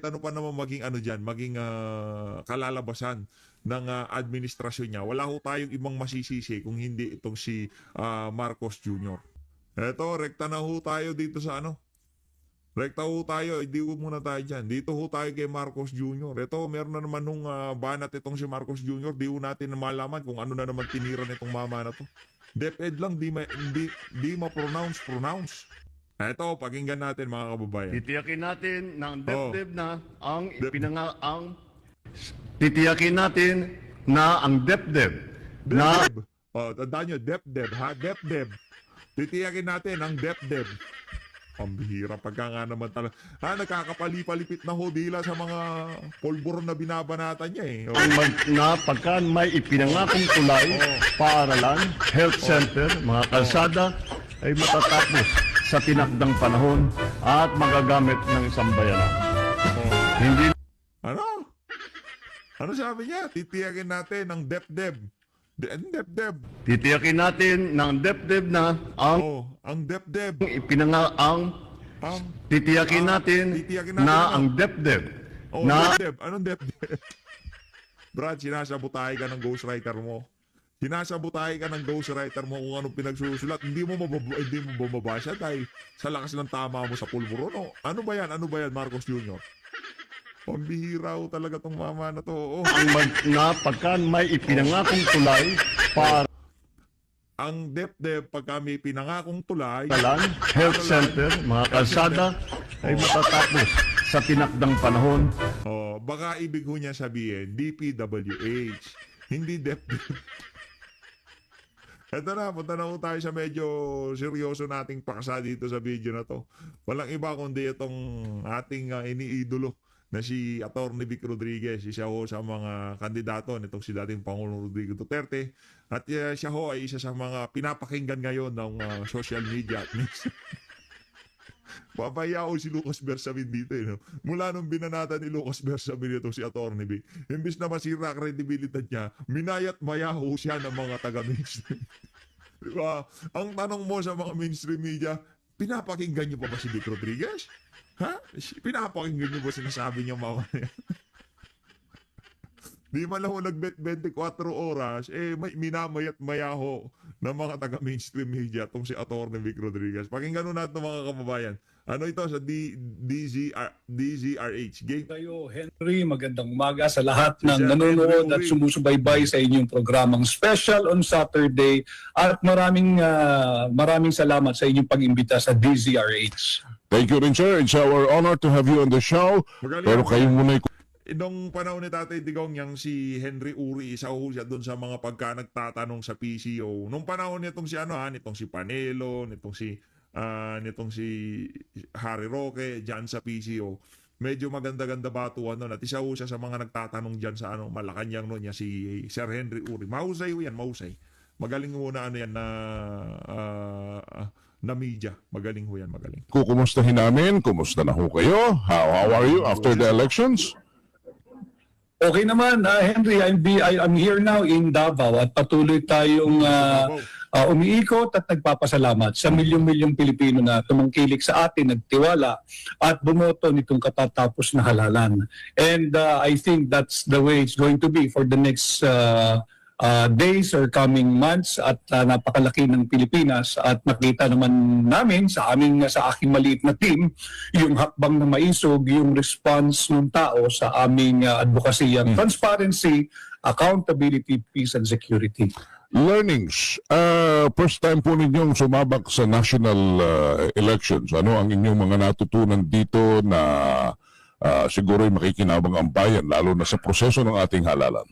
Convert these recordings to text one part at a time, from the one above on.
ano pa naman maging ano dyan, maging kalalabasan ng administrasyon niya, wala ho tayong ibang masisisi kung hindi itong si Marcos Jr. Eto, rekta na ho tayo dito sa ano. Rekta ho tayo, hindi ho muna tayo dyan. Dito ho tayo kay Marcos Jr. Ito, meron na naman nung banat itong si Marcos Jr. Di ho natin na malaman kung ano na naman tinira nitong mama na to. DepEd lang, di ma-pronounce. Ito, pakinggan natin mga kababayan. Titiyakin natin ng DepEd na ang DepEd na DepEd. Tandaan nyo, DepEd ha, DepEd. Titiyakin natin ang DepEd. Pambihira pagka nga naman talaga. Nagkakapalipalipit na ho dila sa mga polboron na binabanatan niya eh. pagka may ipinangakong tulay, paaralan, health center, mga kalsada ay matatapos sa tinakdang panahon at magagamit ng isang bayanan. Hindi Ano? Ano sabi niya? Titiyakin natin ang DepEd. DepEd. Titiyakin natin ng DepEd na ang Ang DepEd. titiyakin natin na ang DepEd na DepEd. Anong DepEd? Brad, sinasabutahe ka ng ghostwriter mo. Sinasabutahe ka ng ghostwriter mo kung anong pinagsusulat. Hindi mo mababasa dahil sa lakas ng tama mo sa pulburon. Ano ba yan, Marcos Jr.? Pambihira ho talaga tong mama na to. pagka may ipinangakong tulay, Ang DepEd, pagka may pinangakong tulay, paaralan, health center, mga kalsada ay matatapos sa tinakdang panahon. baka ibig ho niya sabihin, DPWH, hindi DepEd. Eto na, punta na ho tayo sa medyo seryoso nating paksa dito sa video na to. Walang iba kundi itong ating iniidolo na si Atty. Vic Rodriguez. Siya ho sa mga kandidato nitong si dating Pangulong Rodrigo Duterte. At siya ho ay isa sa mga pinapakinggan ngayon ng social media at minsan. Papaya ko si Lucas Bersamin dito. No? Mula nung binanatan ni Lucas Bersamin ito si Atty. Vic, imbis na masira kredibilidad niya, minayat maya ho siya ng mga taga-mainstream. Diba? Ang tanong mo sa mga mainstream media, pinapakinggan niyo pa ba si Vic Rodriguez? Ha? Pinapakinggan niyo ba sinasabi niya mamaya? Di man lang ho nag-bet 24 oras, may minamayat maya ho ng mga taga-mainstream media itong si Atty. Vic Rodriguez. Pakinggan ho natin mga kababayan. Ano ito sa DZRH? Game? Kayo, Henry, magandang umaga sa lahat ng nanonood at sumusubaybay sa inyong programang special on Saturday at maraming salamat sa inyong pag-imbita sa DZRH. Thank you rin, sir. It's our honor to have you on the show. Magaling. Pero kayo muna Nung panahon ni Tatay Digong yang si Henry Uri, isa ho siya doon sa mga pagka nagtatanong sa PCO. Nung panahon nitong si nitong si Panelo, nitong si Harry Roque diyan sa PCO. Medyo maganda-ganda batuan noon at isa ho siya sa mga nagtatanong diyan sa Malacanang noon niya si Sir Henry Uri. Mahusay ho yan, mahusay. Magaling ho na yan na media. Magaling ho yan, magaling. kukumustahin namin. Kumusta na ho kayo? How are you after the elections? Okay naman, Henry, I'm here now in Davao at patuloy tayong umiikot at nagpapasalamat sa milyong-milyong Pilipino na tumangkilik sa atin, nagtiwala at bumoto nitong katatapos na halalan. And I think that's the way it's going to be for the next days or coming months at napakalaki ng Pilipinas at nakita naman namin sa aking maliit na team yung hakbang na maisog, yung response ng tao sa aming advokasiyang transparency, accountability, peace and security. Learnings. First time po ninyong sumabak sa national elections. Ano ang inyong mga natutunan dito na siguro'y makikinabang ang bayan lalo na sa proseso ng ating halalan?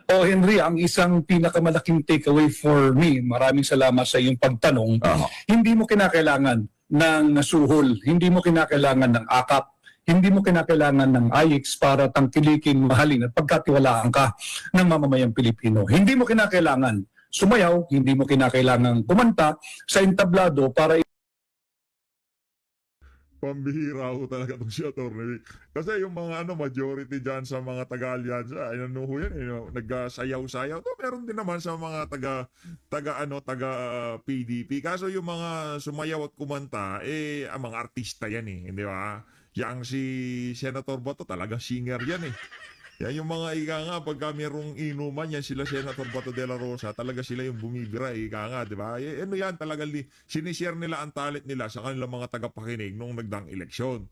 Henry, ang isang pinakamalaking takeaway for me, maraming salamat sa iyong pagtanong, hindi mo kinakailangan ng suhol, hindi mo kinakailangan ng akap, hindi mo kinakailangan ng AIX para tangkilikin, mahalin at pagkatiwalaan ka ng mamamayang Pilipino. Hindi mo kinakailangan sumayaw, hindi mo kinakailangan kumanta sa entablado para Pambihira ho talaga itong si Atty. Kasi yung mga majority dyan sa mga taga-alyansa, nagsayaw-sayaw. Meron din naman sa mga taga PDP. Kaso yung mga sumayaw at kumanta, ang mga artista yan di ba? Yang si Senator Bato talagang singer yan eh. Yan yung mga ika nga, pagka merong inuman, yan sila Senator Bato de la Rosa, talaga sila yung bumibira, ika nga, di ba? Ano yan, talagang sinishare nila ang talent nila sa kanilang mga tagapakinig nung nagdaang eleksyon.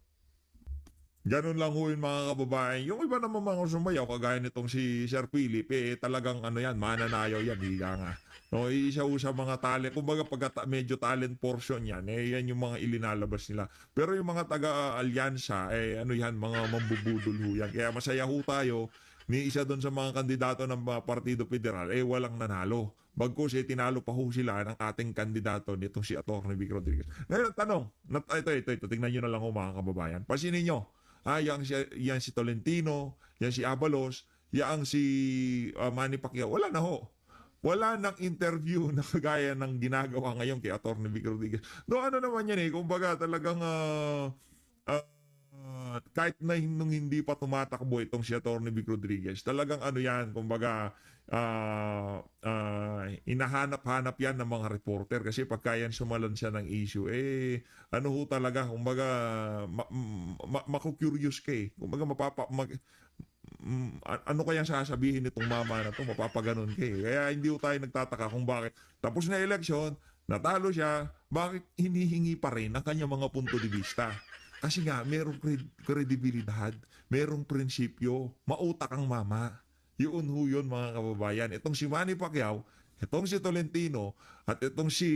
Ganun lang ho yung mga kababayan. Yung iba naman mga sumayaw, kagaya nitong si Sir Philip, talagang ano yan, mananayaw yan, ika nga. No, isa ho sa mga talent, kumbaga pagka medyo talent portion yan, yan yung mga ilinalabas nila. Pero yung mga taga-alyansa, ano yan, mga mambubudol ho yan. Kaya masaya ho tayo, ni isa doon sa mga kandidato ng Partido Federal, walang nanalo. Bagkus, tinalo pa ho sila ng ating kandidato nitong si Atty. Vic Rodriguez. Ngayon, tanong, ito, tingnan nyo na lang ho mga kababayan. Pasinin nyo, yan si Tolentino, yan si Abalos, yan si Manny Pacquiao, wala na ho. Wala nang interview na kagaya ng ginagawa ngayon kay Atty. Vic Rodriguez. No, ano naman yan kumbaga talagang kahit na nung hindi pa tumatakbo itong si Atty. Vic Rodriguez, talagang ano yan, kumbaga hinahanap-hanap yan ng mga reporter kasi pagka yan sumalan siya ng issue, ano ho talaga, kumbaga maku-curious ka kumbaga ano kaya sasabihin nitong mama na to, mapapaganon ka Kaya hindi ko tayo nagtataka kung bakit tapos na eleksyon, natalo siya, bakit hinihingi pa rin ang kanyang mga punto de vista. Kasi nga, merong kredibilidad, merong prinsipyo, mautak ang mama. Yun ho yun mga kababayan. Itong si Manny Pacquiao, itong si Tolentino, at itong si,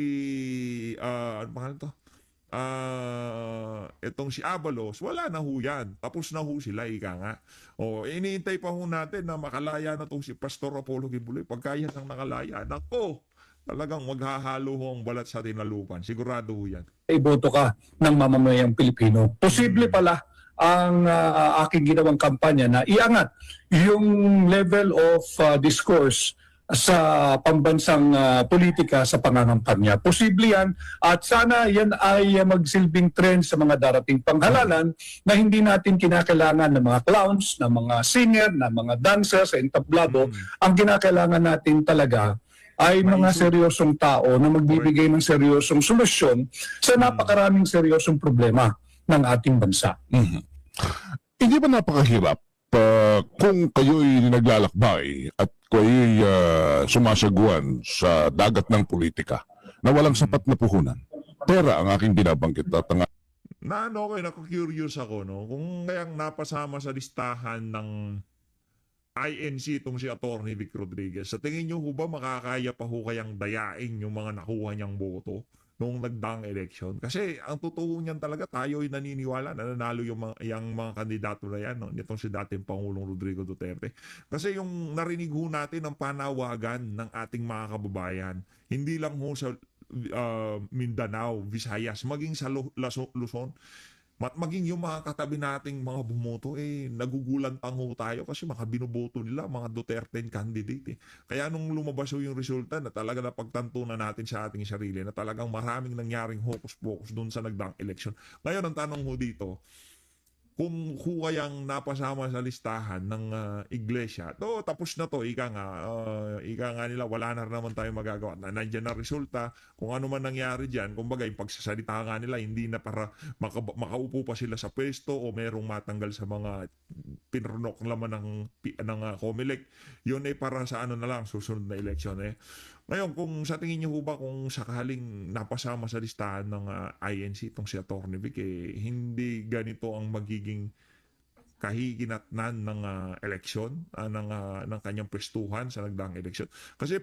ano pangalan to? Itong si Abalos, wala na ho yan. Tapos na ho sila, ika nga. Iniintay pa ho natin na makalaya na itong si Pastor Apollo Kibuloy. Pagka yan ang nakalaya, nako, talagang maghahalo ho ang balat sa tinalupan. Sigurado ho yan. Iboto ka ng mamamayang Pilipino. Posible pala ang aking ginawang kampanya na iangat yung level of discourse sa pambansang politika sa pangangampanya. Posible yan at sana yan ay magsilbing trend sa mga darating panghalalan na hindi natin kinakailangan ng mga clowns, ng mga singer, ng mga dancers, entablado. Ang kinakailangan natin talaga ay mga seryosong tao na magbibigay ng seryosong solusyon sa napakaraming seryosong problema ng ating bansa. Hindi ba napakahirap kung kayo'y naglalakbay at kayo'y sumasaguan sa dagat ng politika na walang sapat na puhunan? Pera ang aking binabanggit at ang naku-curious ako, no? Kung kayang napasama sa listahan ng INC itong si Atty. Vic Rodriguez, sa tingin nyo ho ba makakaya pa ho kayang dayain yung mga nakuha niyang boto noong nagdaang eleksyon? Kasi ang totoo niyan talaga, tayo ay naniniwala na nanalo yung mga kandidato na yan, no? Nitong si dating Pangulong Rodrigo Duterte. Kasi yung narinig ho natin ng panawagan ng ating mga kababayan, hindi lang ho sa Mindanao, Visayas, maging sa Luzon, maging yung mga katabi nating mga bumoto, nagugulantang ho tayo kasi mga binoboto nila, mga Duterte candidate. Kaya nung lumabas ho yung resulta na talaga napagtanto na natin sa ating sarili na talagang maraming nangyaring hocus-pocus doon sa nagdaang eleksyon. Ngayon, ang tanong ho dito, kung kayang napasama sa listahan ng iglesia, tapos na to, ika nga nila, wala na naman tayo magagawa. Nandiyan na resulta, kung ano man nangyari dyan, kumbaga, yung pagsasalita nga nila, hindi na para makaupo pa sila sa pwesto o merong matanggal sa mga pinrunok laman ng COMELEC. Yun para sa ano na lang, susunod na eleksyon Ngayon, kung sa tingin niyo ba kung sakaling napasama sa listahan ng INC itong si Atty. Vic, hindi ganito ang magiging kahiginatnan ng eleksyon, ng kanyang pwestuhan sa nagdaang eleksyon. Kasi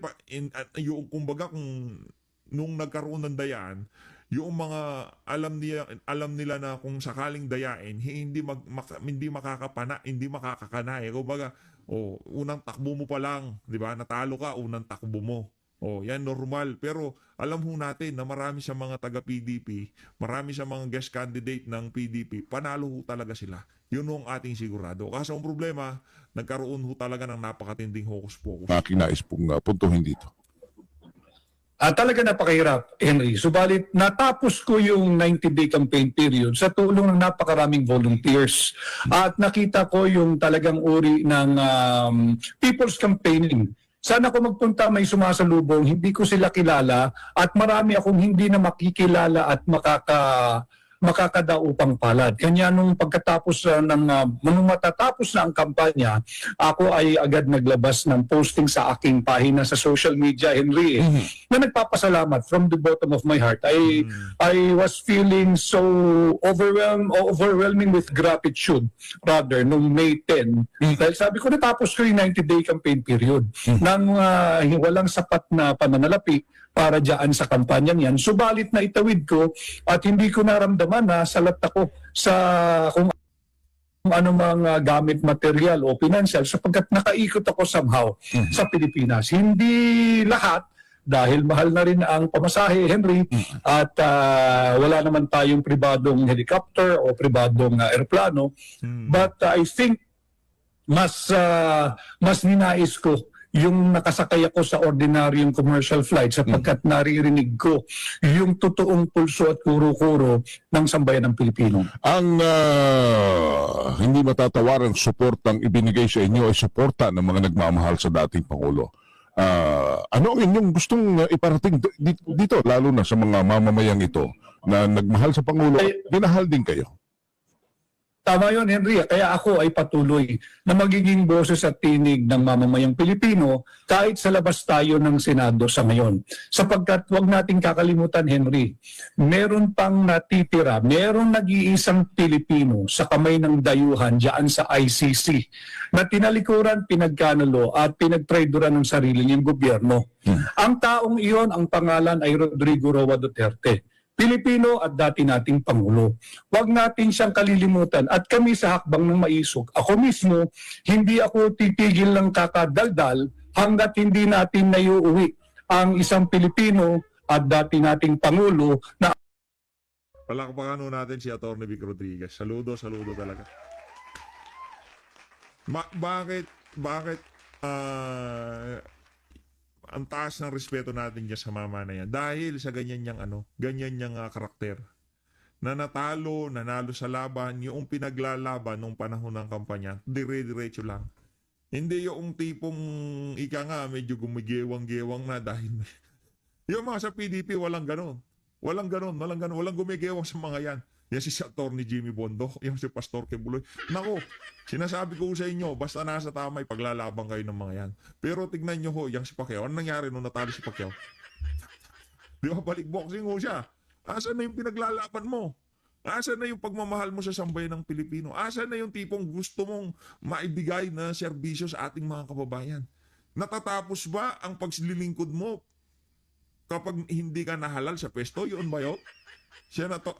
yung kumbaga kung nung nagkaroon ng dayaan, yung mga alam nila na kung sakaling dayain, hindi makakapana, hindi makakakana. Kumbaga, unang takbo mo pa lang, 'di ba? Natalo ka, unang takbo mo. Yan normal. Pero alam ho natin na marami sa mga taga-PDP, marami sa mga guest candidate ng PDP, panalo ho talaga sila. Yun ang ating sigurado. Kaso ang problema, nagkaroon ho talaga ng napakatinding hocus-pocus. aking nais pong puntuhin dito. Talaga napakahirap, Henry. Subalit, natapos ko yung 90-day campaign period sa tulong ng napakaraming volunteers. At nakita ko yung talagang uri ng people's campaigning. Sana ko magpunta may sumasalubong, hindi ko sila kilala at marami akong hindi na makikilala at makakadaupang palad. Kanya nung pagkatapos nung matatapos na ang kampanya, ako ay agad naglabas ng posting sa aking pahina sa social media, Henry, na nagpapasalamat from the bottom of my heart. I was feeling so overwhelming with gratitude rather nung May 10. Dahil sabi ko, natapos ko yung 90-day campaign period nang walang sapat na pananalapi para dyan sa kampanyang yan. Subalit na itawid ko at hindi ko naramdaman na salat ako sa kung ano mga gamit material o financial sapagkat nakaikot ako somehow sa Pilipinas. Hindi lahat dahil mahal na rin ang pamasahe, Henry, at wala naman tayong pribadong helicopter o pribadong eroplano. But I think mas ninais ko yung nakasakay ako sa ordinaryong commercial flight sapagkat naririnig ko yung totoong pulso at kuro-kuro ng sambayan ng Pilipino. Ang hindi matatawarang suportang ibinigay sa inyo ay suporta ng mga nagmamahal sa dating Pangulo. Ano ang inyong gustong iparating dito, lalo na sa mga mamamayang ito na nagmahal sa Pangulo at minahal din kayo? Tama yun, Henry. Kaya ako ay patuloy na magiging boses at tinig ng mamamayang Pilipino kahit sa labas tayo ng Senado sa ngayon. Sapagkat huwag nating kakalimutan, Henry, meron pang natitira, meron nag-iisang Pilipino sa kamay ng dayuhan dyan sa ICC na tinalikuran, pinagkanalo at pinagtraidoran ng sarili niyang gobyerno. Ang taong iyon, ang pangalan ay Rodrigo Roa Duterte. Pilipino at dati nating Pangulo. Huwag natin siyang kalilimutan at kami sa Hakbang ng Maisog. Ako mismo, hindi ako titigil ng kakadaldal hanggat hindi natin naiuwi ang isang Pilipino at dati nating Pangulo na Palakpakan ho natin si Atty. Vic Rodriguez. Saludo talaga. Bakit ang taas ng respeto natin dyan sa mama na yan? Dahil sa ganyan niyang karakter. Na nanalo sa laban, yung pinaglalaban nung panahon ng kampanya, dire-diretso lang. Hindi yung tipong ika nga, medyo gumigewang-gewang na dahil yung mga sa PDP, walang ganon. Walang gumigewang sa mga yan. Yan si Atty. Jimmy Bondo, yan si Pastor Kibuloy. Nako, sinasabi ko sa inyo, basta nasa tama, paglalaban kayo ng mga yan. Pero tignan nyo ho, yan si Pacquiao. Ano nangyari nung natalo si Pacquiao? Di ba, balik boxing ho siya. Asan na yung pinaglalaban mo? Asan na yung pagmamahal mo sa sambayan ng Pilipino? Asan na yung tipong gusto mong maibigay na serbisyo sa ating mga kababayan? Natatapos ba ang paglilingkod mo kapag hindi ka nahalal sa pwesto? Yun ba yun? Siya na to,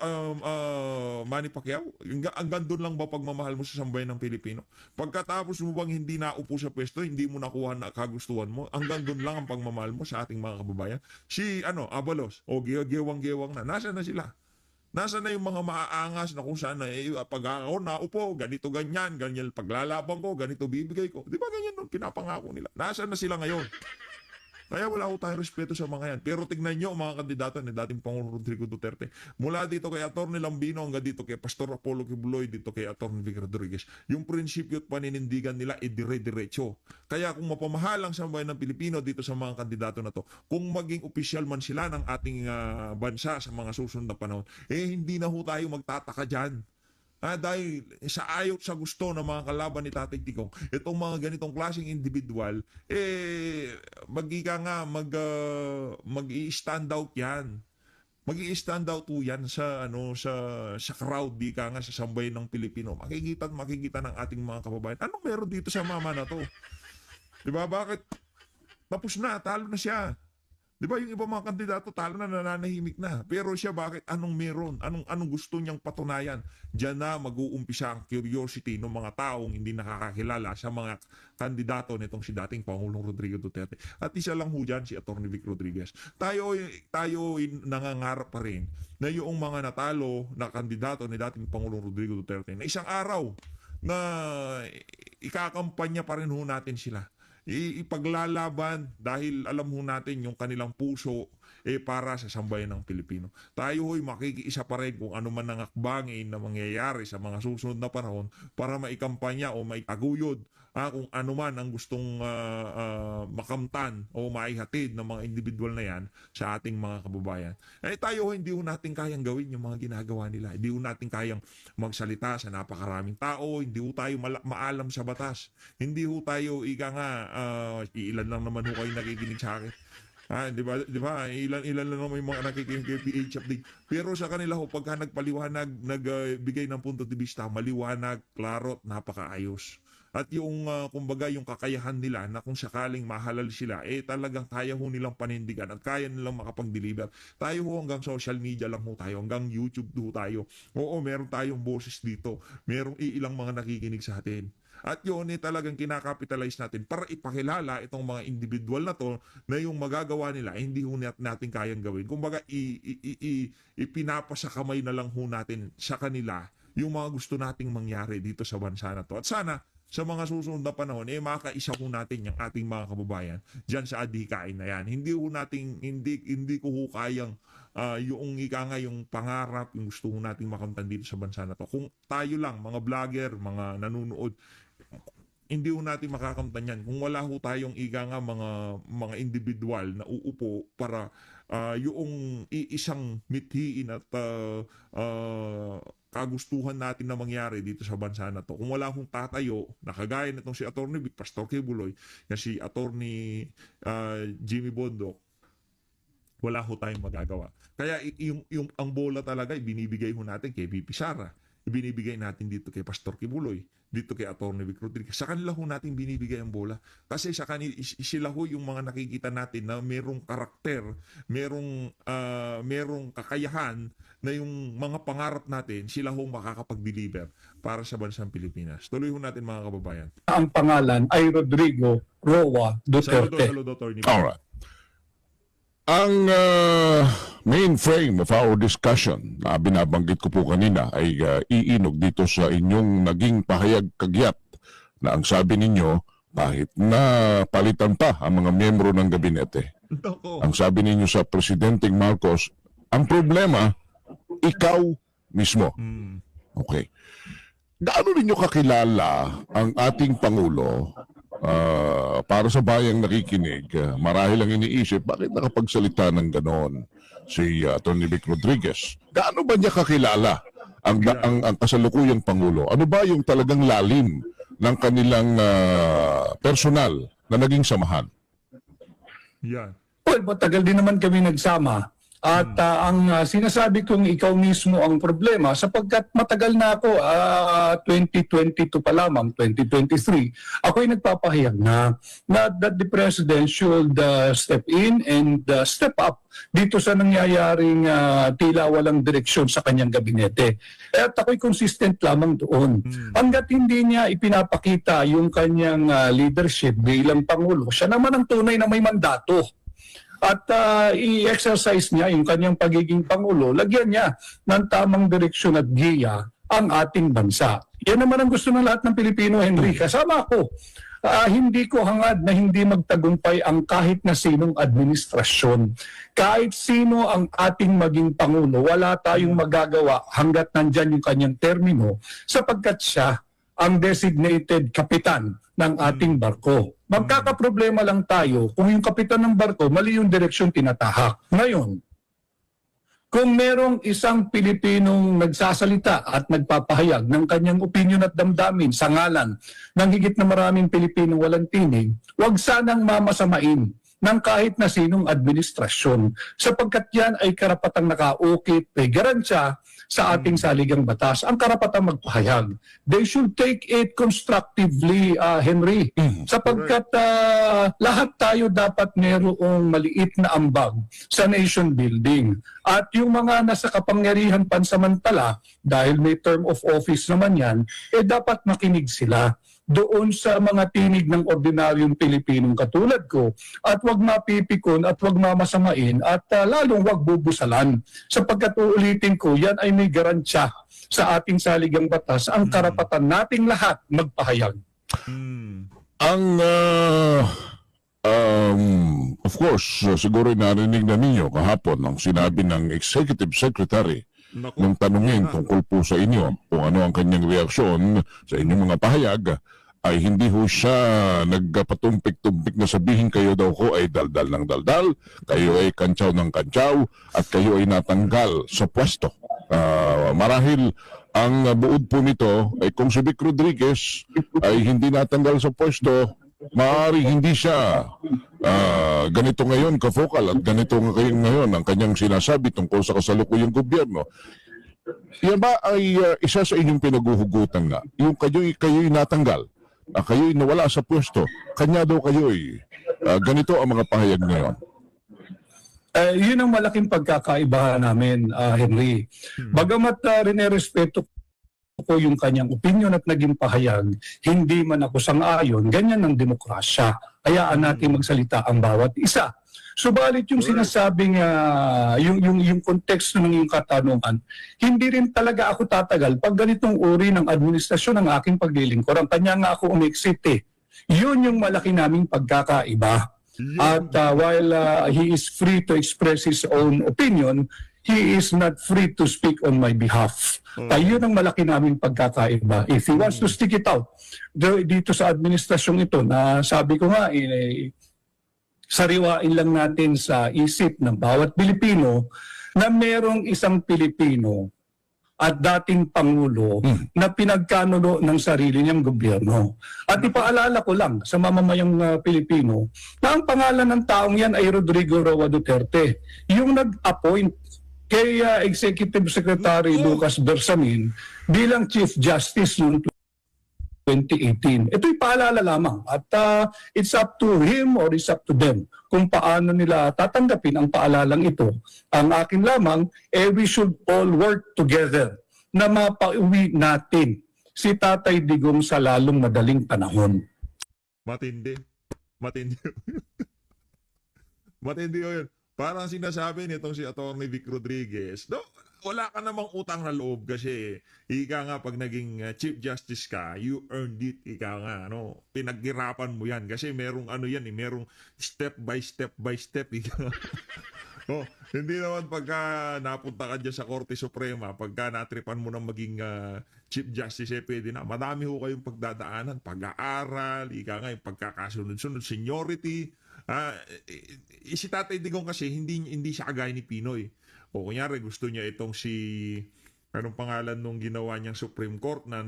Manny Pacquiao, hanggang doon lang ba pagmamahal mo sa sambayan ng Pilipino? Pagkatapos mo bang hindi naupo sa pwesto, hindi mo nakuha na kagustuhan mo, hanggang doon lang ang pagmamahal mo sa ating mga kababayan? Si Abalos, o gewang-gewang na, nasa na sila? Nasa na yung mga maaangas na kung saan na, pag ako naupo, ganito ganyan, paglalaban ko, ganito bibigay ko. Di ba ganyan nun, pinapangako nila? Nasa na sila ngayon? Kaya wala ko tayong respeto sa mga yan. Pero tignan nyo mga kandidato ni dating Pangulong Rodrigo Duterte. Mula dito kay Atty. Lambino hanggang dito kay Pastor Apollo Kibuloy, dito kay Atty. Vic Rodriguez. Yung prinsipyo at paninindigan nila ay dire-diretso. Kaya kung mapamahal ang sambayan ng Pilipino dito sa mga kandidato na to, kung maging opisyal man sila ng ating bansa sa mga susunod na panahon, hindi na ho tayo magtataka dyan. Dahil sa ayot sa gusto ng mga kalaban ni Tatay Digong, itong mga ganitong klaseng individual, mag-i-stand out yan. Mag-i-stand out po yan sa crowd, di ka nga sa sambayan ng Pilipino. Makikita ng ating mga kababayan. Anong meron dito sa mama na to? Diba? Bakit? Tapos na, talo na siya. Di ba yung iba mga kandidato talo na, nananahimik na. Pero siya bakit? Anong meron? Anong gusto niyang patunayan? Diyan na mag-uumpisa ang curiosity ng mga taong hindi nakakakilala sa mga kandidato nitong si dating Pangulong Rodrigo Duterte. At isa lang ho dyan, si Atty. Vic Rodriguez. Tayo nangangarap pa rin na yung mga natalo na kandidato ni dating Pangulong Rodrigo Duterte na isang araw na ikakampanya pa rin ho natin sila. Ipaglalaban dahil alam ho natin yung kanilang puso para sa sambayan ng Pilipino. Tayo ho'y makikiisa pa rin kung ano man ang akbangin na mangyayari sa mga susunod na panahon para maikampanya o maitaguyod kung ano man ang gustong makamtan o maihatid ng mga individual na yan sa ating mga kababayan. Tayo hindi ho natin kayang gawin yung mga ginagawa nila. Hindi ho natin kayang magsalita sa napakaraming tao. Hindi ho tayo maalam sa batas. Hindi ho tayo, ilan lang naman ho kayo nakikinig sa akin. Di ba? Ilan lang naman yung mga nakikinig kay PH Update. Pero sa kanila ho, pagka nagpaliwanag, nagbigay ng punto de vista, maliwanag, klaro, napakaayos. At yung, kumbaga, yung kakayahan nila na kung sakaling mahalal sila, talagang kaya ho nilang panindigan at kaya nilang makapag-deliver. Tayo ho hanggang social media lang ho tayo, hanggang YouTube ho tayo. Oo, meron tayong boses dito. Merong ilang mga nakikinig sa atin. At yun talagang kinakapitalize natin para ipakilala itong mga individual na to na yung magagawa nila hindi ho natin kayang gawin. Kumbaga, ipinapasa kamay na lang ho natin sa kanila yung mga gusto nating mangyari dito sa bansa na to. At sana, sa mga susunod na panahon, makaisa ho natin yung ating mga kababayan dyan sa adhikain na yan. Hindi ko ho kayang yung yung pangarap, yung gusto ho nating makamtan dito sa bansa na to. Kung tayo lang, mga vlogger, mga nanonood, hindi ho natin makakamtan yan. Kung wala ho tayong mga individual na uupo para yung isang mithiin at kagustuhan natin na mangyari dito sa bansa na to. Kung wala akong tatayo, nakagaya na itong si Atty. Pastor Kibuloy, na si Atty. Jimmy Bondoc, wala ho tayong magagawa. Kaya ang bola talaga, ibinibigay ho natin kay VP Sara. Ibinibigay natin dito kay Pastor Kibuloy, dito kay Atty. Vic Rodriguez. Sa kanila ho natin binibigay ang bola. Kasi sa kanila, sila ho yung mga nakikita natin na merong karakter, merong kakayahan na yung mga pangarap natin, sila ho makakapag-deliver para sa bansang Pilipinas. Tuloy ho natin mga kababayan. Ang pangalan ay Rodrigo Roa Duterte. Saludo, Atty. Alright. Ang main frame of our discussion na binabanggit ko po kanina ay iinog dito sa inyong naging pahayag kagyat na ang sabi ninyo kahit na palitan pa ang mga miyembro ng gabinete. Ang sabi ninyo sa Presidenteng Marcos, ang problema, ikaw mismo. Okay. Gaano ninyo kakilala ang ating Pangulo para sa bayang nakikinig, marahil ang iniisip, bakit nakapagsalita ng ganon si Atty. Vic Rodriguez? Gaano ba niya kakilala ang kasalukuyang Pangulo? Ano ba yung talagang lalim ng kanilang personal na naging samahan? Yan. Well, matagal din naman kami nagsama. At ang sinasabi kong ikaw mismo ang problema sapagkat matagal na ako, 2022 pa lamang, 2023, ako'y nagpapahayag na that the President should step in and step up dito sa nangyayaring tila walang direksyon sa kanyang gabinete. At ako'y consistent lamang doon. Hanggat hindi niya ipinapakita yung kanyang leadership bilang Pangulo, siya naman ang tunay na may mandato. At i-exercise niya yung kanyang pagiging Pangulo, lagyan niya ng tamang direksyon at giya ang ating bansa. Yan naman ang gusto ng lahat ng Pilipino, Henry. Kasama ako. Hindi ko hangad na hindi magtagumpay ang kahit na sinong administrasyon. Kahit sino ang ating maging Pangulo, wala tayong magagawa hanggat nandyan yung kanyang termino sapagkat siya ang designated kapitan ng ating barko. Magkakaproblema lang tayo kung yung kapitan ng barko, mali yung direksyon tinatahak. Ngayon, kung merong isang Pilipinong nagsasalita at nagpapahayag ng kanyang opinion at damdamin sa ngalan ng higit na maraming Pilipinong walang tinig, huwag sanang mamasamain ng kahit na sinong administrasyon sapagkat yan ay karapatang nakaukit, may garansya sa ating saligang batas, ang karapatang magpahayag. They should take it constructively, Henry, sapagkat lahat tayo dapat mayroong maliit na ambag sa nation building. At yung mga nasa kapangyarihan pansamantala, dahil may term of office naman yan, dapat makinig sila doon sa mga tinig ng ordinaryong Pilipinong katulad ko at wag mapipikon at wag mamasamain at lalong wag bubusalan sapagkat uulitin ko yan ay may garansya sa ating saligang batas ang karapatan nating lahat magpahayag. Of course, siguro narinig na ninyo kahapon ang sinabi ng Executive Secretary Naku, nung tanungin yun na. tungkol po sa inyo kung ano ang kanyang reaksyon sa inyong mga pahayag, ay hindi ho siya nagpatumpik-tumpik na sabihin kayo daw ko ay daldal ng daldal, kayo ay kantsaw ng kantsaw, at kayo ay natanggal sa pwesto. Marahil ang buod po nito ay kung si Vic Rodriguez ay hindi natanggal sa pwesto, maaari hindi siya ganito ngayon ka-focal at ganito ngayon ang kanyang sinasabi tungkol sa kasalukuyang gobyerno. Yan ba ay isa sa inyong pinaguhugutan nga? Yung kayo'y natanggal, kayo'y nawala sa pwesto, kanya daw kayo'y ganito ang mga pahayag ngayon. Yun ang malaking pagkakaibahan namin, Henry. Bagamat rinerespeto ko yung kanyang opinion at naging pahayag, hindi man ako sang-ayon, ganyan ang demokrasya. Hayaan natin magsalita ang bawat isa. Subalit yung sinasabing, yung konteksto ng iyong katanungan, hindi rin talaga ako tatagal pag ganitong uri ng administrasyon ng aking paglilingkuran. Kanya nga ako umexit eh. Yun yung malaki naming pagkakaiba. At while he is free to express his own opinion, he is not free to speak on my behalf. Yun ang malaki naming pagkakaiba. If he wants to stick it out dito sa administrasyong ito, na sabi ko nga, sariwain lang natin sa isip ng bawat Pilipino na merong isang Pilipino at dating Pangulo na pinagkanulo ng sarili niyang gobyerno. At ipaalala ko lang sa mamamayang Pilipino na ang pangalan ng taong yan ay Rodrigo Roa Duterte. Yung nag-appoint kay Executive Secretary Lucas Bersamin bilang Chief Justice noong 2018. Ito'y paalala lamang at it's up to him or it's up to them kung paano nila tatanggapin ang paalalang ito. Ang akin lamang, we should all work together na mapauwi natin si Tatay Digong sa lalong madaling panahon. Matindi. Matindi. Matindi yun. Parang sinasabi nitong si Atty. Vic Rodriguez, no, wala ka namang utang na loob kasi ika nga pag naging Chief Justice ka, you earned it, ika nga, no, pinaghirapan mo yan kasi merong ano yan, merong step by step, ika nga. Oh, hindi naman pagka napunta ka dyan sa Korte Suprema, pagka natripan mo ng maging Chief Justice, pwede na. Madami ho kayong pagdadaanan, pag-aaral, ika nga, yung pagkakasunod-sunod, seniority. Si Tatay Digong kasi hindi siya kagaya ni Pinoy. O kunyari gusto niya itong si anong pangalan nung ginawa niyang Supreme Court na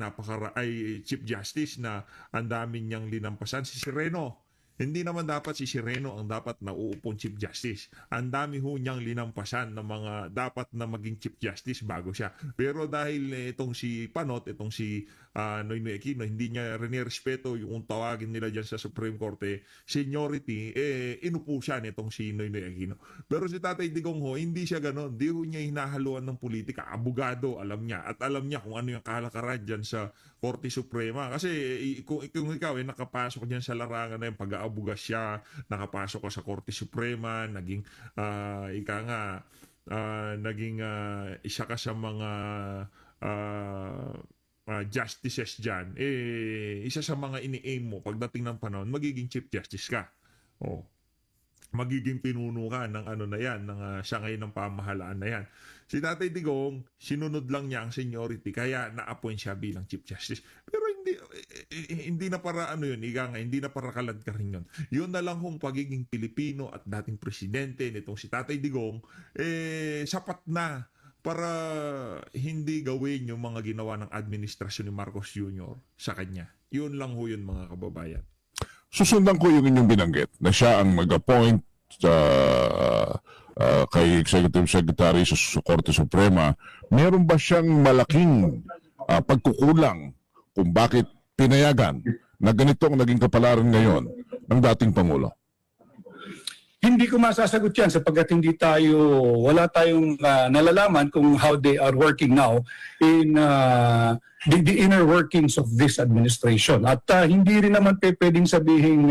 Chief Justice na ang dami niyang linampasan, si Sereno. Hindi naman dapat si Sereno ang dapat na uupong Chief Justice. Ang dami ho niyang linampasan ng mga dapat na maging Chief Justice bago siya. Pero dahil itong si Panot, itong si Noynoy Aquino, hindi niya respeto yung tawagin nila dyan sa Supreme Court, seniority, inupo siya nitong si Noynoy Aquino. Pero si Tatay Digong ho, hindi siya ganon. Di ho niya hinahaluan ng politika. Abogado, alam niya. At alam niya kung ano yung kalakaran dyan sa Korte Suprema. Kasi kung ikaw nakapasok dyan sa larangan na yung pag-aabugas siya, nakapasok ka sa Korte Suprema, naging naging isa ka sa mga justices dyan, isa sa mga ini-aim mo pagdating ng panahon, magiging Chief Justice ka. Oh. Magiging pinuno ka ng ano na yan, ng sangay ng pamahalaan na yan. Si Tatay Digong, sinunod lang niya ang seniority, kaya na-appoint siya bilang Chief Justice. Pero hindi na para ano yun, hindi na para kalad ka rin yun. Yun na lang kung pagiging Pilipino at dating presidente nitong si Tatay Digong, sapat na para hindi gawin yung mga ginawa ng administrasyon ni Marcos Jr. sa kanya. Yun lang ho yun, mga kababayan. Susundan ko yung inyong binanggit na siya ang mag-appoint sa kay Executive Secretary sa Korte Suprema. Meron ba siyang malaking pagkukulang kung bakit pinayagan na ganito ang naging kapalaran ngayon ng dating Pangulo? Hindi ko masasagot yan sapagkat wala tayong nalalaman kung how they are working now in the inner workings of this administration. At hindi rin naman pwedeng sabihin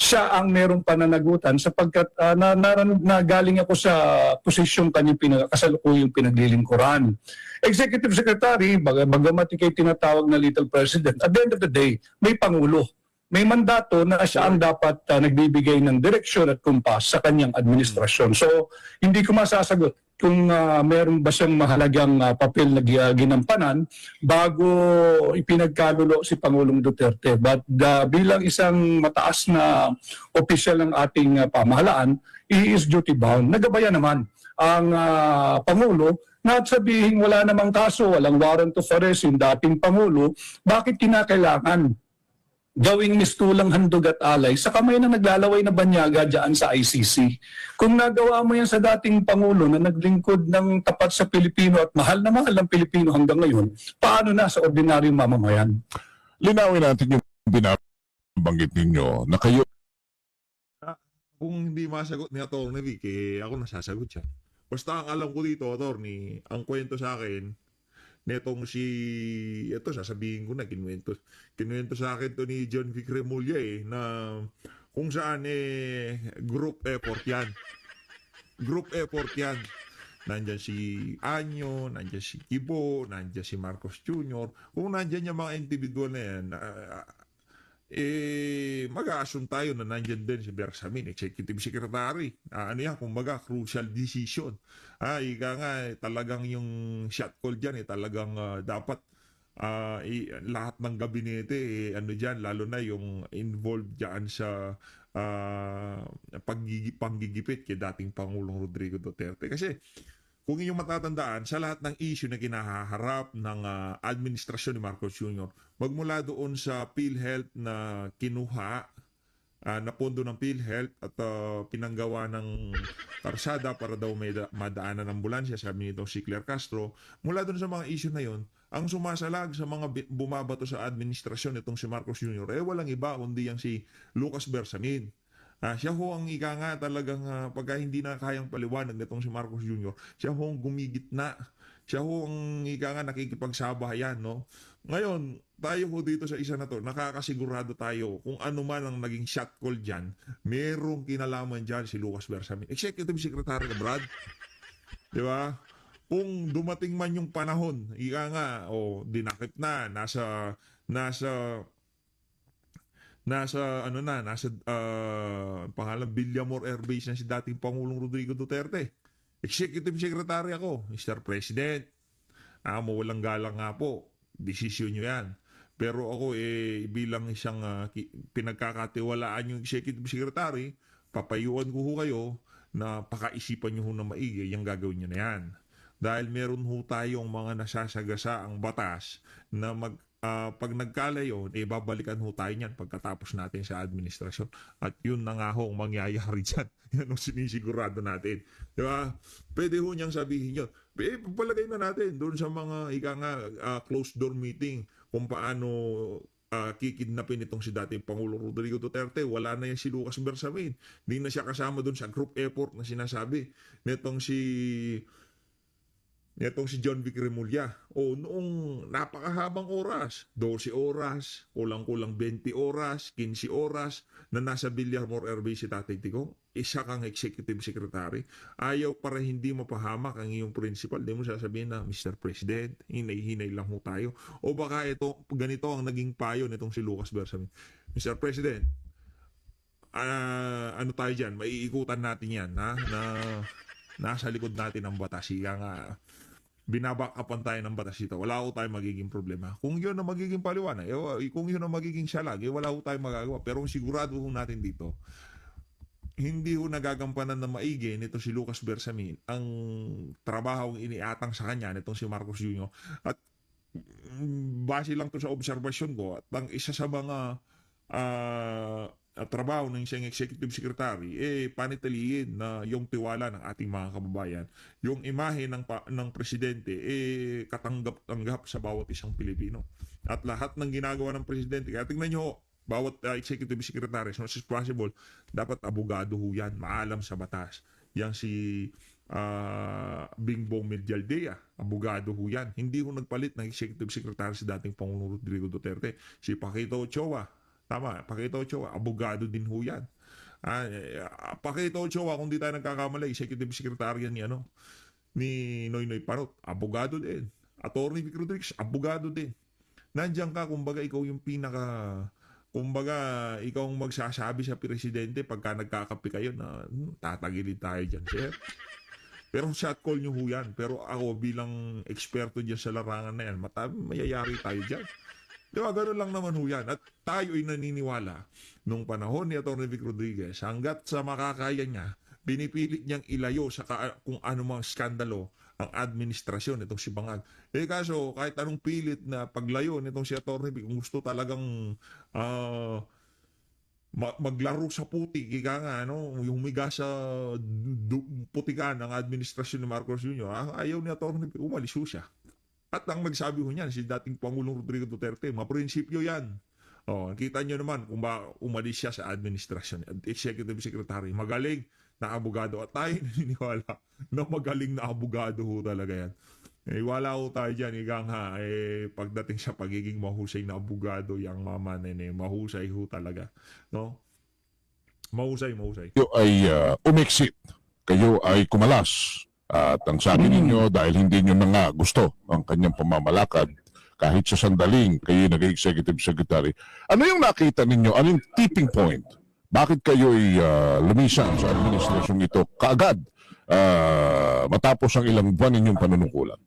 siya ang merong pananagutan sapagkat galing ako sa posisyon kanyang kasalukuyang pinaglilingkuran. Executive Secretary, bagamat ikay tinatawag na Little President, at the end of the day, may Pangulo may mandato na siya ang dapat nagbibigay ng direksyon at kumpas sa kanyang administrasyon. So, hindi ko masasagot kung meron ba siyang mahalagang papel na ginampanan bago ipinagkalulo si Pangulong Duterte. But bilang isang mataas na opisyal ng ating pamahalaan, he is duty bound. Nagabayan naman ang Pangulo na at sabihin wala namang kaso, walang warrant of arrest yung dating Pangulo, bakit kinakailangan gawing mistulang handog at alay sa kamay na naglalaway na banyaga dyan sa ICC. Kung nagawa mo yan sa dating Pangulo na naglingkod ng tapat sa Pilipino at mahal na mahal ng Pilipino hanggang ngayon, paano na sa ordinaryong mamamayan? Linawin natin yung binabanggit ninyo na kayo Kung hindi masagot ni Atty. Vic, ako nasasagot siya. Basta ang alam ko dito, Atty., ang kwento sa akin, netong ito sasabihin ko na, kinuwento sa akin to ni John Vic Remulla na kung saan group effort yan. Group effort yan. Nandyan si Anyo, nandyan si Kibo, nandyan si Marcos Jr. Kung nandyan yung mga individual na yan, mag-a-assume tayo na nandyan din si Bersamin, Executive Secretary. Ano yan, kumbaga, crucial decision. Ika nga, talagang yung shot call dyan, talagang dapat lahat ng gabinete, ano dyan, lalo na yung involved dyan sa panggigipit kay dating Pangulong Rodrigo Duterte. Kasi, kung inyong matatandaan, sa lahat ng issue na kinaharap ng administrasyon ni Marcos Jr., magmula doon sa PhilHealth na kinuha, na pondo ng PhilHealth at pinanggawa ng karsada para daw may madaanan ng ambulansya, sabi nito si Claire Castro, mula doon sa mga issue na yon, ang sumasalag sa mga bumabato sa administrasyon itong si Marcos Jr., walang iba kundi yang si Lucas Bersamin. Siya ho ang ika nga talagang pagka hindi na kayang paliwanag nitong si Marcos Jr., siya ho ang gumigitna. Siya ho ang ika nga nakikipagsabayan, no? Ngayon, tayo ho dito sa isa na to, nakakasigurado tayo kung ano man ang naging shot call dyan, merong kinalaman dyan si Lucas Bersamin. Executive Secretary ka, Brad. Di ba? Kung dumating man yung panahon, ika nga, dinakip na, nasa pangalan Villamor Air Base na si dating Pangulong Rodrigo Duterte. Executive Secretary ako, Mr. President. Mawalang galang nga po. Desisyon nyo yan. Pero ako bilang isang pinagkakatiwalaan yung Executive Secretary, papayuan ko ho kayo na pakaisipan nyo ho na maigi yung gagawin nyo na yan. Dahil meron ho tayong mga nasasagasa ang batas na pag nagkalayo, babalikan ho tayo niyan pagkatapos natin sa administrasyon. At yun na nga ho ang mangyayari dyan. Yan ang sinisigurado natin. Di ba? Pwede ho niyang sabihin yun. Pagpalagay na natin doon sa mga closed door meeting kung paano kikidnapin itong si dating Pangulong Rodrigo Duterte. Wala na yan si Lucas Bersamin. Hindi na siya kasama doon sa group effort na sinasabi nitong si John Vic Remulla. Noong napakahabang oras, 12 oras, kulang-kulang 20 oras, 15 oras, na nasa Villamor Air Base si Tatay Tigong, isa kang executive secretary, ayaw para hindi mapahamak ang iyong principal. Di mo sasabihin na, Mr. President, hinay-hinay lang mo tayo. O baka ganito ang naging payo nitong si Lucas Bersamin. Mr. President, ano tayo dyan? Maiikutan natin yan, na nasa likod natin ang batas. Siya nga, binabakapan tayo ng batas dito. Wala ko tayong magiging problema. Kung yun ang magiging paliwanag, kung yun ang magiging salag, wala ko tayong magagawa. Pero sigurado ho natin dito, hindi ho nagagampanan na maigi nito si Lucas Bersamin ang trabahong iniatang sa kanya nitong si Marcos Jr. At base lang to sa obserbasyon ko, at ang isa sa mga trabaho ng isang executive secretary, panitiliin na yung tiwala ng ating mga kababayan. Yung imahe ng presidente, katanggap-tanggap sa bawat isang Pilipino. At lahat ng ginagawa ng presidente, kaya tingnan nyo, bawat executive secretary, as much as possible, dapat abogado ho yan, maalam sa batas. Yang si Bingbong Medialdea, abogado ho yan. Hindi ho nagpalit ng executive secretary si dating Pangulong Rodrigo Duterte. Si Paquito Ochoa, tama, Paquito Ochoa, abogado din ho yan. Paquito Ochoa, kung di tayo nagkakamali, executive secretary yan ni Noynoy Parot, abogado din. Atty. Vic Rodriguez, abogado din. Nandiyan ka, kumbaga ikaw yung pinaka kumbaga, ikaw ang magsasabi sa presidente pagka nagkakape kayo na tatagilid tayo dyan, sir. Pero shot call nyo ho yan. Pero ako bilang eksperto dyan sa larangan na yan, mayayari tayo dyan. Di ba, gano'n lang naman ho yan. At tayo ay naniniwala nung panahon ni Atty. Vic Rodriguez, hanggat sa makakaya niya, pinipilit niyang ilayo sa kung anumang skandalo ang administrasyon nitong si Bangag. Kaso kahit anong pilit na paglayo nitong si Atty. Vic, kung gusto talagang maglaro sa putik, ika nga, humiga sa putikan ng administrasyon ni Marcos Jr., ayaw ni Atty. Vic, umalis ho siya. At ang nagsabi ho niyan, si dating Pangulong Rodrigo Duterte, maprinsipyo yan. Kita nyo naman kung ba umalis siya sa administrasyon at executive secretary. Magaling na abogado. At tayo naniniwala na magaling na abogado ho talaga yan. Wala ho tayo dyan. Igang pagdating sa pagiging mahusay na abogado, yung mama nene, mahusay ho talaga. No? Mahusay. Kayo ay umexit. Kayo ay kumalas. At ang sabi ninyo, dahil hindi nyo na nga gusto ang kanyang pamamalakad, kahit sa sandaling kayo nag-executive secretary, ano yung nakita ninyo? Ano yung tipping point? Bakit kayo'y lumisan sa administrasyong ito kaagad matapos ang ilang buwan ninyong panunungkulan?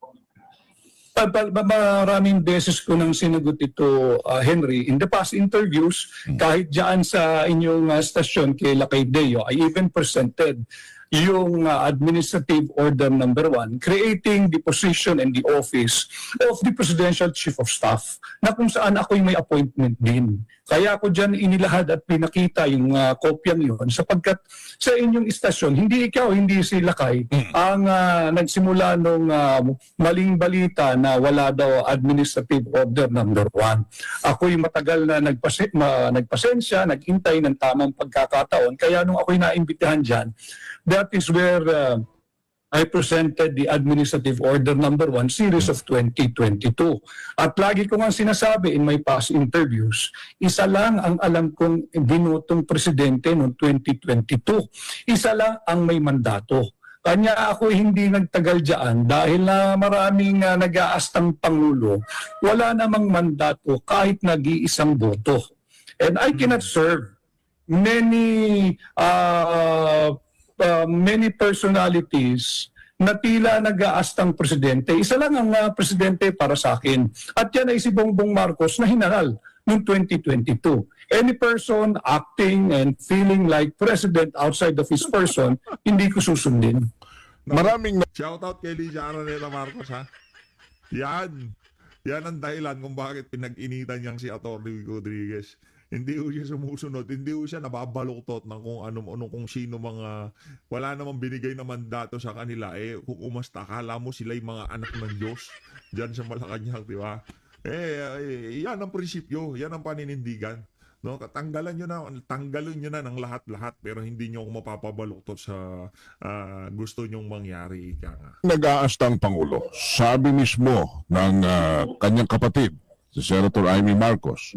Maraming beses ko nang sinagot ito, Henry. In the past interviews, kahit dyan sa inyong stasyon kay Lakay Deo, I even presented yung Administrative Order Number 1 creating the position and the office of the Presidential Chief of Staff na kung saan ako'y may appointment din. Kaya ako dyan inilahad at pinakita yung kopyang yun sapagkat sa inyong istasyon, hindi ikaw, hindi si Lakay ang nagsimula nung maling balita na wala daw Administrative Order Number 1. Ako'y matagal na nagpasensya, naghintay ng tamang pagkakataon. Kaya nung ako'y naimbitahan dyan, that is where I presented the Administrative Order Number 1 series of 2022. At lagi ko nga sinasabi in my past interviews, isa lang ang alam kong binutong presidente noong 2022. Isa lang ang may mandato. Kanya ako hindi nagtagal dyan dahil na maraming nag-aastang Pangulo, wala namang mandato kahit nag-iisang boto. And I cannot serve many personalities na tila nag-aastang presidente. Isa lang ang presidente para sa akin. At yan ay si Bongbong Marcos na hinangal noong 2022. Any person acting and feeling like president outside of his person, hindi ko susundin. Maraming Shoutout kay Liza Araneta Marcos, ha? Yan ang dahilan kung bakit pinag-initan niyang si Atty. Rodriguez. Hindi ko siya sumusunod, hindi ko siya nababaluktot ng kung ano kung sino mga wala namang binigay na mandato sa kanila. Kung umasta, akala mo sila yung mga anak ng Diyos diyan sa Malacanang, di ba? Yan ang prinsipyo, yan ang paninindigan. No, tanggalin niyo na ng lahat-lahat pero hindi niyo ako mapapabaluktot sa gusto niyong mangyari, ika nga. nag-aastang Pangulo, sabi mismo ng kanyang kapatid, si Senator Amy Marcos,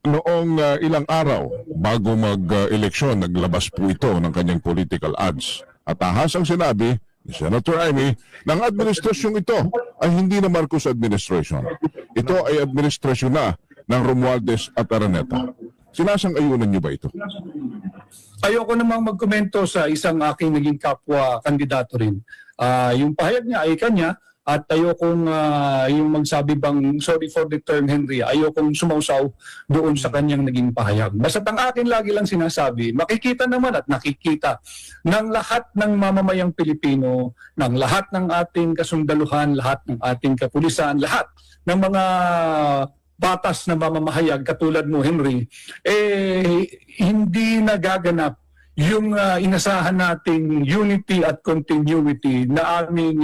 noong ilang araw bago mag-eleksyon, naglabas po ito ng kanyang political ads. At ahas ang sinabi ni Senator Amy, ng administrasyong ito ay hindi na Marcos administration. Ito ay administrasyon na ng Romualdez at Araneta. Sinasang-ayunan niyo ba ito? Ayoko namang magkomento sa isang aking naging kapwa kandidato rin. Yung pahayag niya ay kanya at ayokong yung magsabi bang, sorry for the term Henry, ayokong sumausaw doon sa kanyang naging pahayag. Basta't ang akin lagi lang sinasabi, makikita naman at nakikita ng lahat ng mamamayang Pilipino, ng lahat ng ating kasundaluhan, lahat ng ating kapulisan, lahat ng mga batas na mamamahayag katulad mo Henry, hindi nagaganap yung inasahan nating unity at continuity na aming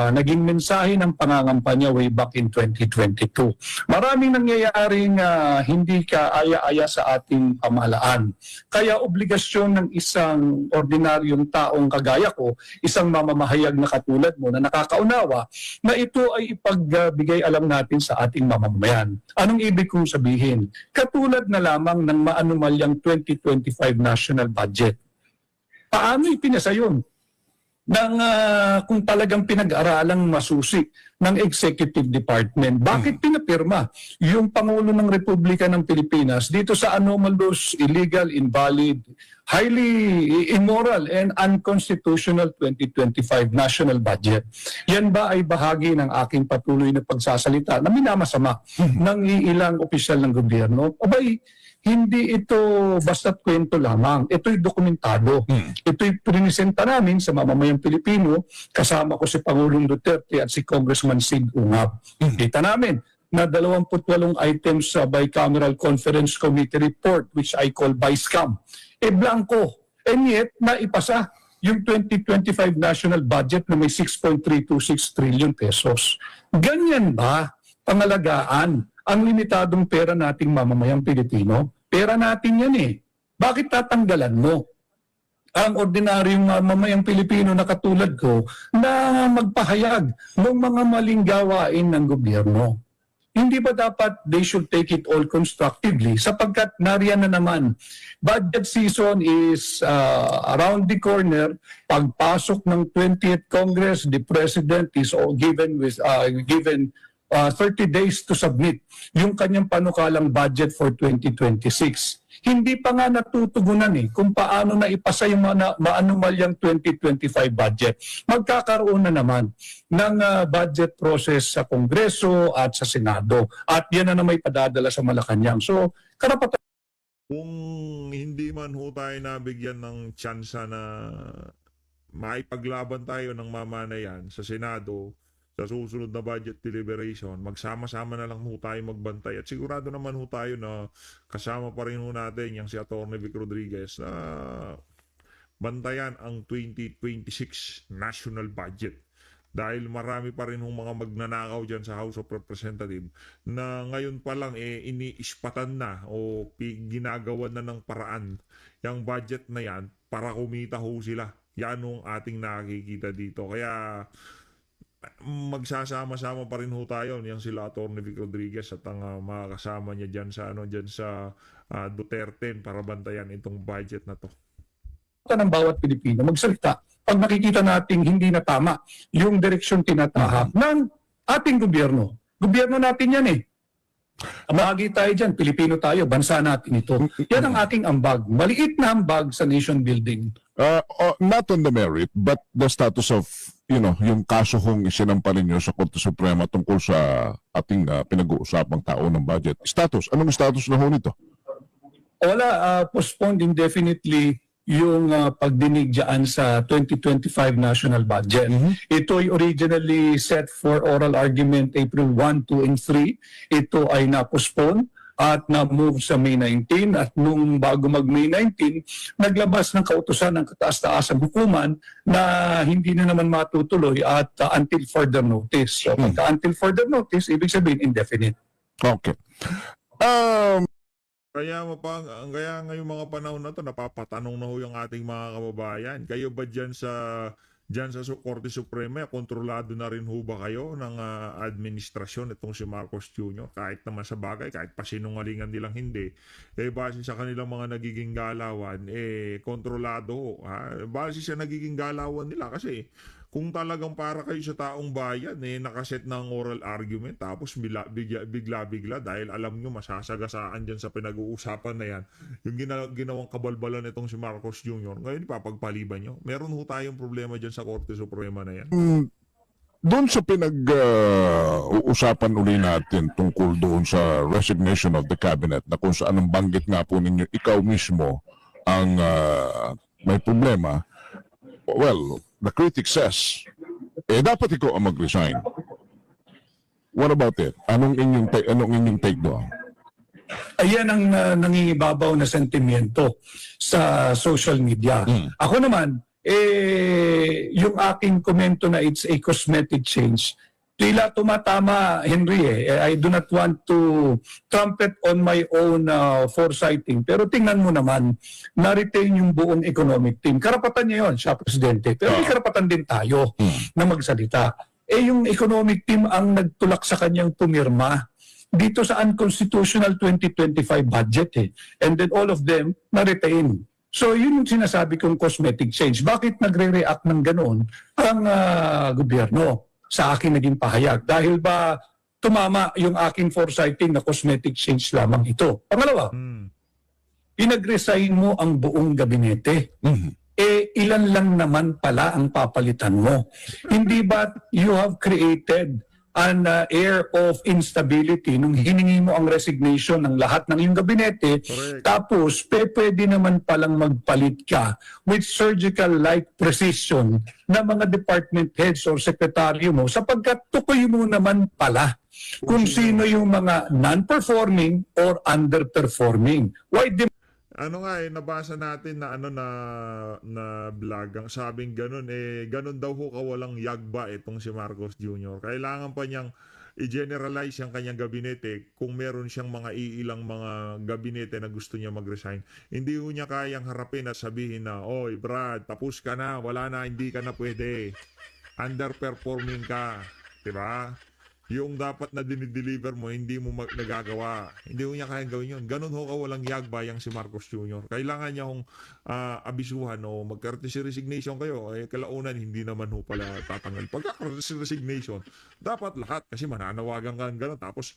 naging mensahe ng pangangampanya way back in 2022. Maraming nangyayaring hindi kaaya-aya sa ating pamahalaan. Kaya obligasyon ng isang ordinaryong taong kagaya ko, isang mamamahayag na katulad mo na nakakaunawa, na ito ay ipagbigay alam natin sa ating mamamayan. Anong ibig kong sabihin? Katulad na lamang ng maanumalyang 2025 national budget. Paano ipinasa yun? ng kung talagang pinag-aralang masusi ng Executive Department. Bakit pinapirma yung Pangulo ng Republika ng Pilipinas dito sa anomalous, illegal, invalid, highly immoral and unconstitutional 2025 national budget? Yan ba ay bahagi ng aking patuloy na pagsasalita na minamasama ng ilang opisyal ng gobyerno? Abay, hindi ito basta't kwento lamang. Ito'y dokumentado. Ito'y prinisenta namin sa mamamayang Pilipino. Kasama ko si Pangulong Duterte at si Congressman Sid Ungab. Kita namin na 28 items sa Bicameral Conference Committee report, which I call BICAM. Blanco. And yet, naipasa yung 2025 national budget na may 6.326 trillion pesos. Ganyan ba pangalagaan ang limitadong pera nating mamamayang Pilipino? Pera natin yan eh. Bakit tatanggalan mo ang ordinaryong mamamayang Pilipino na katulad ko na magpahayag ng mga maling gawain ng gobyerno? Hindi ba dapat they should take it all constructively sapagkat nariyan na naman. Budget season is around the corner. Pagpasok ng 20th Congress, the President is given 30 days to submit yung kanyang panukalang budget for 2026. Hindi pa nga natutugunan kung paano na ipasa yung maanumalyang 2025 budget. Magkakaroon na naman ng budget process sa Kongreso at sa Senado. At yan na may padadala sa Malacanang. So, karapatan. Kung hindi man ho tayo nabigyan ng tsansa na maipaglaban tayo ng mamanayan sa Senado, sa susunod na budget deliberation, magsama-sama na lang ho tayo magbantay. At sigurado naman ho tayo na kasama pa rin ho natin yung si Atty. Vic Rodriguez na bantayan ang 2026 national budget. Dahil marami pa rin hong mga magnanakaw dyan sa House of Representatives na ngayon pa lang iniispatan na o ginagawa na ng paraan yung budget na yan para kumita ho sila. Yan ang ating nakikita dito. Kaya magsasama-sama pa rin ho tayo niyang sila Atty. Vic Rodriguez at ang mga kasama niya diyan sa Duterte para bantayan itong budget na to. Ng bawat Pilipino magsalita pag nakikita nating hindi na tama yung direksyon tinatahak ng ating gobyerno. Gobyerno natin yan eh. Bahagi tayo dyan, Pilipino tayo, bansa natin ito. Yan ang aking ambag. Maliit na ambag sa nation building. Not on the merit, but the status of, yung kaso kung isinampa ninyo sa Korte Suprema tungkol sa ating pinag-uusapang taon ng budget. Status, anong status na ho nito? Wala, postponed indefinitely yung pagdinig dyan sa 2025 national budget. Ito ay originally set for oral argument April 1, 2, and 3. Ito ay na-postpone at na-move sa May 19 at nung bago mag-May 19, naglabas ng kautusan ng kataas-taasang hukuman na hindi na naman matutuloy at until further notice. So, until further notice, ibig sabihin indefinite. Okay. Kaya ngayong mga panahon na to, napapatanong na ho yung ating mga kababayan. Kayo ba dyan sa Korte Suprema, kontrolado na rin ho ba kayo ng administrasyon itong si Marcos Jr.? Kahit naman sa bagay, kahit pasinungalingan nilang hindi, base sa kanilang mga nagiging galawan, kontrolado ho. Base sa nagiging galawan nila kasi kung talagang para kayo sa taong bayan, nakaset ng oral argument, tapos bigla-bigla dahil alam nyo masasagasaan dyan sa pinag-uusapan na yan, yung ginawang kabalbalan nitong si Marcos Jr., ngayon ipapagpaliban nyo. Meron ho tayong problema dyan sa Korte Suprema na yan. Doon sa pinag-uusapan uli natin tungkol doon sa resignation of the cabinet, na kung saan ang banggit nga po ninyo, ikaw mismo ang may problema, well, the critic says, dapat ikaw ang mag-resign. What about it? Anong inyong take doon? Ayan ang nangingibabaw na sentimiento sa social media. Ako naman, yung aking komento na it's a cosmetic change, tila tumatama, Henry. I do not want to trumpet on my own foresighting. Pero tingnan mo naman, na-retain yung buong economic team. Karapatan niya yun, siya presidente. Pero may karapatan din tayo na magsalita. Yung economic team ang nagtulak sa kanyang pumirma dito sa unconstitutional 2025 budget. And then all of them na-retain. So yun yung sinasabi kong cosmetic change. Bakit nagre-react ng ganoon ang gobyerno sa aking naging pahayag? Dahil ba tumama yung aking foresighting na cosmetic change lamang ito? Pangalawa, pinag-resign mo ang buong gabinete. Ilan lang naman pala ang papalitan mo. Hindi ba you have created an air of instability nung hiningi mo ang resignation ng lahat ng iyong gabinete, Correct. tapos pwede naman palang magpalit ka with surgical-like precision na mga department heads or sekretaryo mo sapagkat tukoy mo naman pala kung sino yung mga non-performing or underperforming. Why Ano nga nabasa natin na na vlog ang sabing ganun ganun daw ho kawalang yagba itong si Marcos Jr. Kailangan pa niyang i-generalize yung kanyang gabinete kung meron siyang mga iilang mga gabinete na gusto niya mag-resign. Hindi ho niya kayang harapin at sabihin na, "Oy, Brad, tapos ka na, wala na, hindi ka na pwede. Underperforming ka." 'Di ba? Yung dapat na dinideliver mo, hindi mo nagagawa. Hindi mo niya kayang gawin yun. Ganun ho kawalang yagbayang si Marcos Jr. Kailangan niya hong abisuhan o magcourtesy resignation kayo. Kalaunan, hindi naman ho pala tatanggal. Pagka-courtesy resignation, dapat lahat. Kasi mananawagan ka ng ganun. Tapos,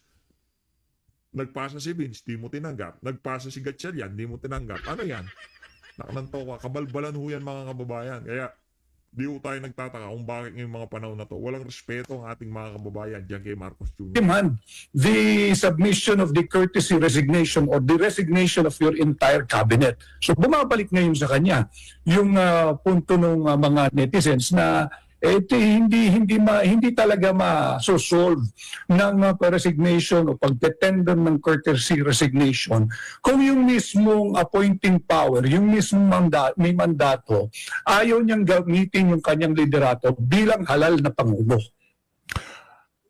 nagpasa si Vince, di mo tinanggap. Nagpasa si Gatchalian, di mo tinanggap. Ano yan? Nakananto ka. Kabalbalan ho yan mga kababayan. Kaya, di ho tayo nagtataka kung bakit ngayong mga panahon na to walang respeto ang ating mga kababayan diyan kay Marcos Jr. demand the submission of the courtesy resignation or the resignation of your entire cabinet. So bumabalik ngayon sa kanya yung punto ng mga netizens na hindi talaga ma-solve ng resignation o pagtetender ng courtesy resignation kung yung mismong appointing power, yung mismong may mandato, ayaw niyang gamitin yung kanyang liderato bilang halal na pangulo.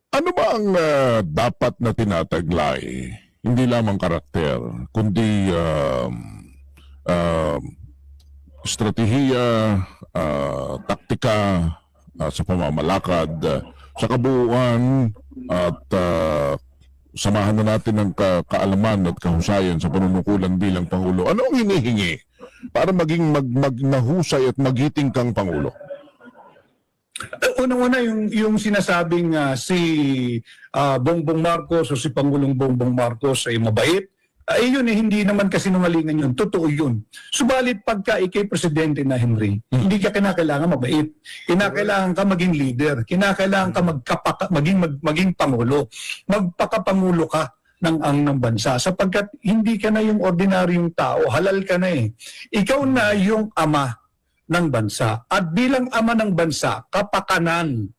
Ano ba ang dapat na tinataglay? Hindi lamang karakter, kundi estratehiya, taktika, sa pamamalakad, sa kabuuan, at samahan na natin ng kaalaman at kahusayan sa panunukulan bilang Pangulo. Ano ang hinihingi para maging nahusay at magiting kang Pangulo? Unang-una yung sinasabing si Bongbong Marcos o si Pangulong Bongbong Marcos ay mabait. Yun hindi naman kasinungalingan yun. Totoo yun. Subalit pagka ikay presidente na, Henry, hindi ka kinakailangan mabait. Kinakailangan ka maging leader. Kinakailangan ka maging pangulo. Magpakapangulo ka ng bansa sapagkat hindi ka na yung ordinaryong tao. Halal ka na eh. Ikaw na yung ama ng bansa. At bilang ama ng bansa, kapakanan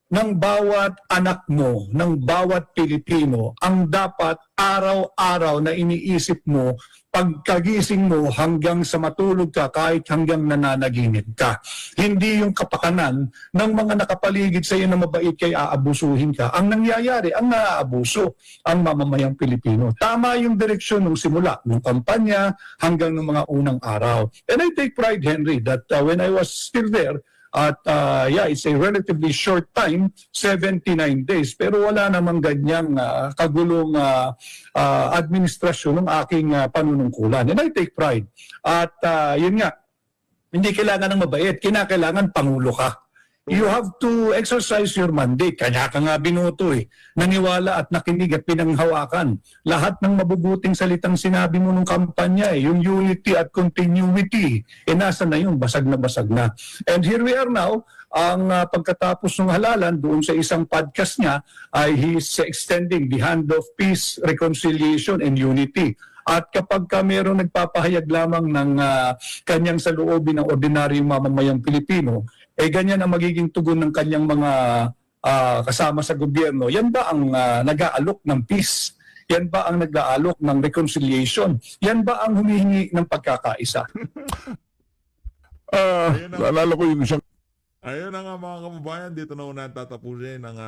ng bawat anak mo, ng bawat Pilipino, ang dapat araw-araw na iniisip mo, pagkagising mo hanggang sa matulog ka, kahit hanggang nananaginip ka. Hindi yung kapakanan ng mga nakapaligid sa iyo na mabait kay aabusuhin ka. Ang nangyayari, ang naaabuso ang mamamayang Pilipino. Tama yung direksyon ng simula, ng kampanya hanggang ng mga unang araw. And I take pride, Henry, that when I was still there, at it's a relatively short time, 79 days. Pero wala namang ganyang kagulong administrasyon ng aking panunungkulan. And I take pride. At yun nga, hindi kailangan ng mabait, kinakailangan pangulo ka. You have to exercise your mandate. Kanya ka nga binoto eh. Naniwala at nakinig at pinanghawakan. Lahat ng mabubuting salitang sinabi mo nung kampanya eh, yung unity at continuity, nasa na yun, basag na. And here we are now, ang pagkatapos ng halalan doon sa isang podcast niya ay he's extending the hand of peace, reconciliation, and unity. At kapag mayroong nagpapahayag lamang ng kanyang saloobin ng ordinaryong mamamayang Pilipino, ganyan ang magiging tugon ng kanyang mga kasama sa gobyerno. Yan ba ang nag-aalok ng peace? Yan ba ang nag-aalok ng reconciliation? Yan ba ang humihingi ng pagkakaisa? Naalala ko yung isang Ayun na nga mga kababayan, dito na una tatapusin ang